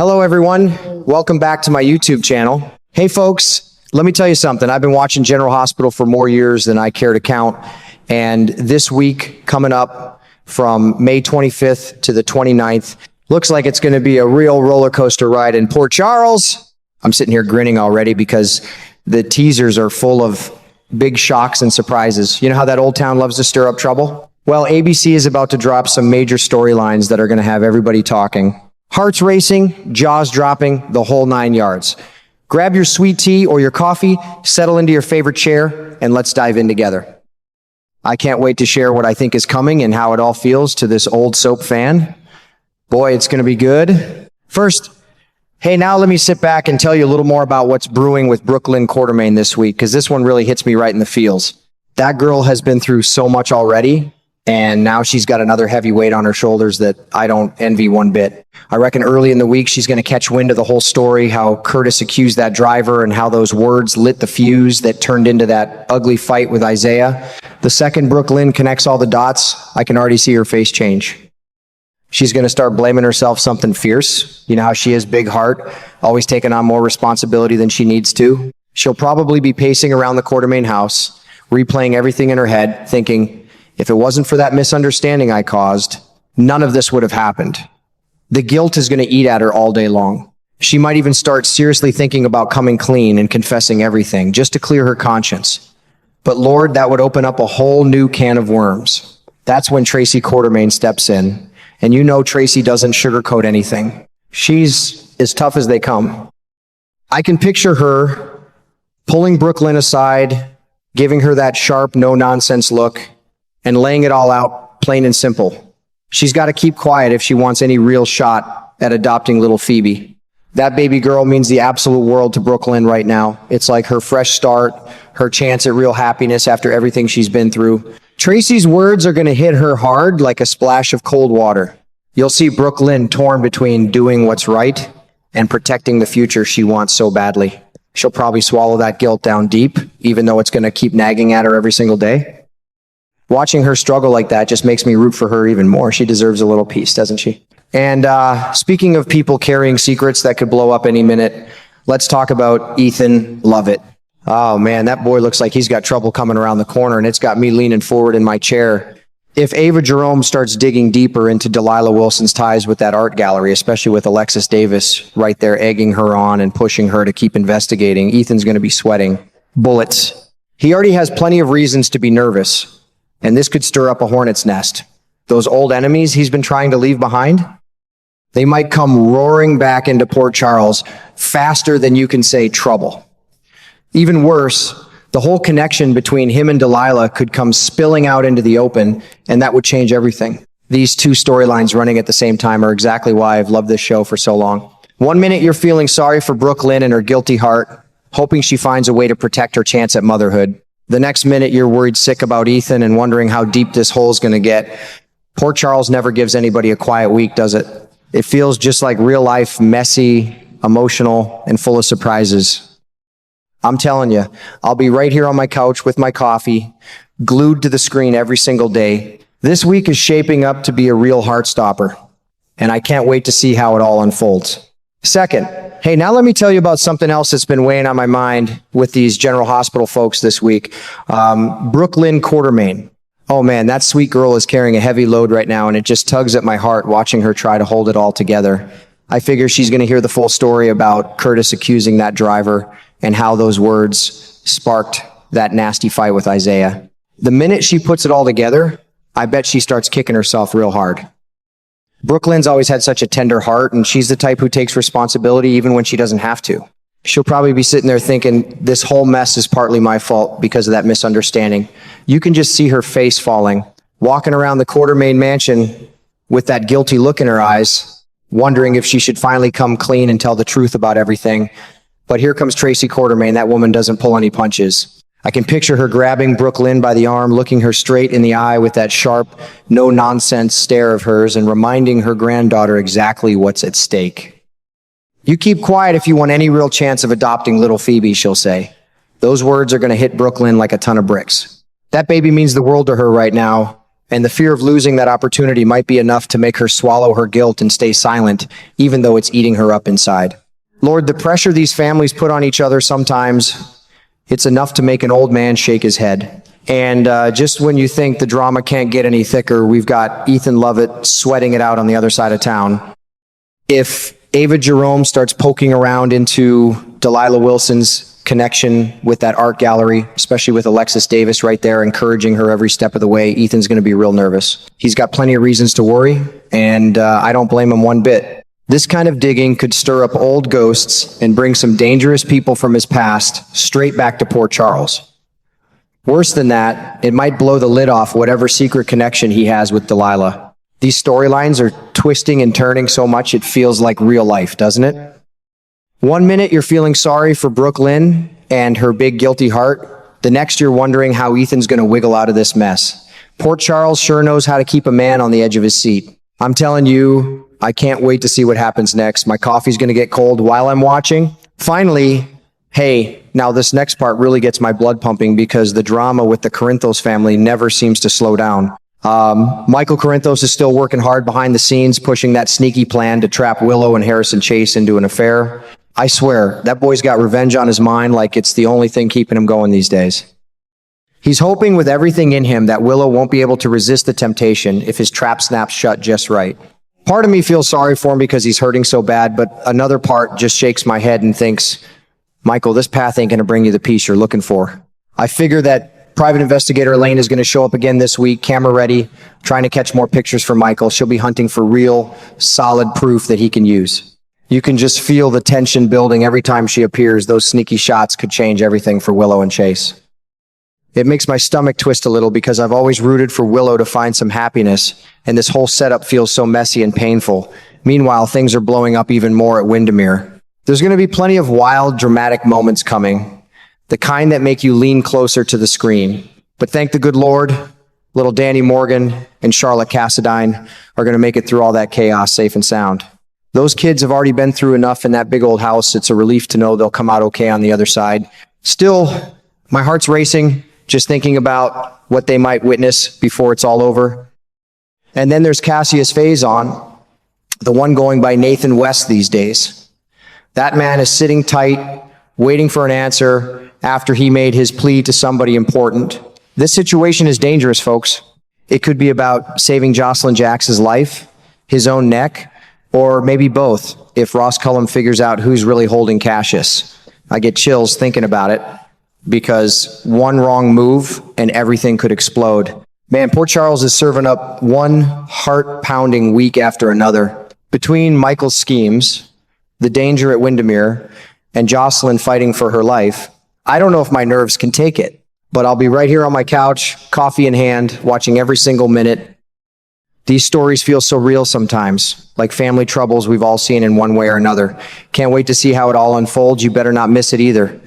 Hello, everyone. Welcome back to my YouTube channel. Hey, folks, let me tell you something. I've been watching General Hospital for more years than I care to count. And this week coming up from May 25th to the 29th, looks like it's going to be a real roller coaster ride in Port Charles. I'm sitting here grinning already because the teasers are full of big shocks and surprises. You know how that old town loves to stir up trouble? Well, ABC is about to drop some major storylines that are going to have everybody talking. Hearts racing, jaws dropping, the whole 9 yards. Grab your sweet tea or your coffee, settle into your favorite chair, and let's dive in together. I can't wait to share what I think is coming and how it all feels to this old soap fan. Boy, it's going to be good. First, hey, now let me sit back and tell you a little more about what's brewing with Brooke Lynn Quartermaine this week, because this one really hits me right in the feels. That girl has been through so much already, and now she's got another heavy weight on her shoulders that I don't envy one bit. I reckon early in the week she's going to catch wind of the whole story, how Curtis accused that driver and how those words lit the fuse that turned into that ugly fight with Isaiah. The second Brooke Lynn connects all the dots, I can already see her face change. She's going to start blaming herself something fierce. You know how she is, big heart, always taking on more responsibility than she needs to. She'll probably be pacing around the Quartermaine house, replaying everything in her head, thinking, if it wasn't for that misunderstanding I caused, none of this would have happened. The guilt is going to eat at her all day long. She might even start seriously thinking about coming clean and confessing everything just to clear her conscience. But Lord, that would open up a whole new can of worms. That's when Tracy Quartermaine steps in. And you know Tracy doesn't sugarcoat anything. She's as tough as they come. I can picture her pulling Brooke Lynn aside, giving her that sharp, no-nonsense look, and laying it all out plain and simple. She's got to keep quiet if she wants any real shot at adopting little Phoebe. That baby girl means the absolute world to Brooke Lynn right now. It's like her fresh start, her chance at real happiness after everything she's been through. Tracy's words are going to hit her hard like a splash of cold water. You'll see Brooke Lynn torn between doing what's right and protecting the future she wants so badly. She'll probably swallow that guilt down deep, even though it's going to keep nagging at her every single day. Watching her struggle like that just makes me root for her even more. She deserves a little peace, doesn't she? And speaking of people carrying secrets that could blow up any minute, let's talk about Ethan Lovett. Oh man, that boy looks like he's got trouble coming around the corner, and it's got me leaning forward in my chair. If Ava Jerome starts digging deeper into Delilah Wilson's ties with that art gallery, especially with Alexis Davis right there egging her on and pushing her to keep investigating, Ethan's going to be sweating bullets. He already has plenty of reasons to be nervous. And this could stir up a hornet's nest. Those old enemies he's been trying to leave behind, they might come roaring back into Port Charles faster than you can say trouble. Even worse, the whole connection between him and Delilah could come spilling out into the open, and that would change everything. These two storylines running at the same time are exactly why I've loved this show for so long. One minute you're feeling sorry for Brooke Lynn and her guilty heart, hoping she finds a way to protect her chance at motherhood. The next minute, you're worried sick about Ethan and wondering how deep this hole's going to get. Port Charles never gives anybody a quiet week, does it? It feels just like real life, messy, emotional, and full of surprises. I'm telling you, I'll be right here on my couch with my coffee, glued to the screen every single day. This week is shaping up to be a real heart stopper, and I can't wait to see how it all unfolds. Second, hey, now let me tell you about something else that's been weighing on my mind with these General Hospital folks this week. Brooke Lynn Quartermaine. Oh man, that sweet girl is carrying a heavy load right now, and it just tugs at my heart watching her try to hold it all together. I figure she's going to hear the full story about Curtis accusing that driver and how those words sparked that nasty fight with Isaiah. The minute she puts it all together, I bet she starts kicking herself real hard. Brooke Lynn's always had such a tender heart, and she's the type who takes responsibility even when she doesn't have to. She'll probably be sitting there thinking, this whole mess is partly my fault because of that misunderstanding. You can just see her face falling, walking around the Quartermaine mansion with that guilty look in her eyes, wondering if she should finally come clean and tell the truth about everything. But here comes Tracy Quartermaine. That woman doesn't pull any punches. I can picture her grabbing Brooke Lynn by the arm, looking her straight in the eye with that sharp, no-nonsense stare of hers and reminding her granddaughter exactly what's at stake. You keep quiet if you want any real chance of adopting little Phoebe, she'll say. Those words are going to hit Brooke Lynn like a ton of bricks. That baby means the world to her right now, And the fear of losing that opportunity might be enough to make her swallow her guilt and stay silent, even though it's eating her up inside. Lord, the pressure these families put on each other sometimes, it's enough to make an old man shake his head. And just when you think the drama can't get any thicker, we've got Ethan Lovett sweating it out on the other side of town. If Ava Jerome starts poking around into Delilah Wilson's connection with that art gallery, especially with Alexis Davis right there encouraging her every step of the way, Ethan's going to be real nervous. He's got plenty of reasons to worry, and I don't blame him one bit. This kind of digging could stir up old ghosts and bring some dangerous people from his past straight back to Port Charles. Worse than that, it might blow the lid off whatever secret connection he has with Delilah. These storylines are twisting and turning so much it feels like real life, doesn't it? One minute you're feeling sorry for Brooke Lynn and her big guilty heart. The next you're wondering how Ethan's going to wiggle out of this mess. Port Charles sure knows how to keep a man on the edge of his seat. I'm telling you, I can't wait to see what happens next. My coffee's going to get cold while I'm watching. Finally, hey, now this next part really gets my blood pumping because the drama with the Corinthos family never seems to slow down. Michael Corinthos is still working hard behind the scenes, pushing that sneaky plan to trap Willow and Harrison Chase into an affair. I swear, that boy's got revenge on his mind like it's the only thing keeping him going these days. He's hoping with everything in him that Willow won't be able to resist the temptation if his trap snaps shut just right. Part of me feels sorry for him because he's hurting so bad, but another part just shakes my head and thinks, Michael, this path ain't going to bring you the peace you're looking for. I figure that private investigator Elaine is going to show up again this week, camera ready, trying to catch more pictures for Michael. She'll be hunting for real, solid proof that he can use. You can just feel the tension building every time she appears. Those sneaky shots could change everything for Willow and Chase. It makes my stomach twist a little because I've always rooted for Willow to find some happiness, and this whole setup feels so messy and painful. Meanwhile, things are blowing up even more at Windermere. There's going to be plenty of wild, dramatic moments coming, the kind that make you lean closer to the screen. But thank the good Lord, little Danny Morgan and Charlotte Cassadine are going to make it through all that chaos safe and sound. Those kids have already been through enough in that big old house. It's a relief to know they'll come out okay on the other side. Still, my heart's racing just thinking about what they might witness before it's all over. And then there's Cassius Faison, the one going by Nathan West these days. That man is sitting tight, waiting for an answer after he made his plea to somebody important. This situation is dangerous, folks. It could be about saving Jocelyn Jax's life, his own neck, or maybe both, if Ross Cullum figures out who's really holding Cassius. I get chills thinking about it, because one wrong move and everything could explode. Man, Port Charles is serving up one heart-pounding week after another. Between Michael's schemes, the danger at Windermere, and Jocelyn fighting for her life, I don't know if my nerves can take it, but I'll be right here on my couch, coffee in hand, watching every single minute. These stories feel so real sometimes, like family troubles we've all seen in one way or another. Can't wait to see how it all unfolds. You better not miss it either.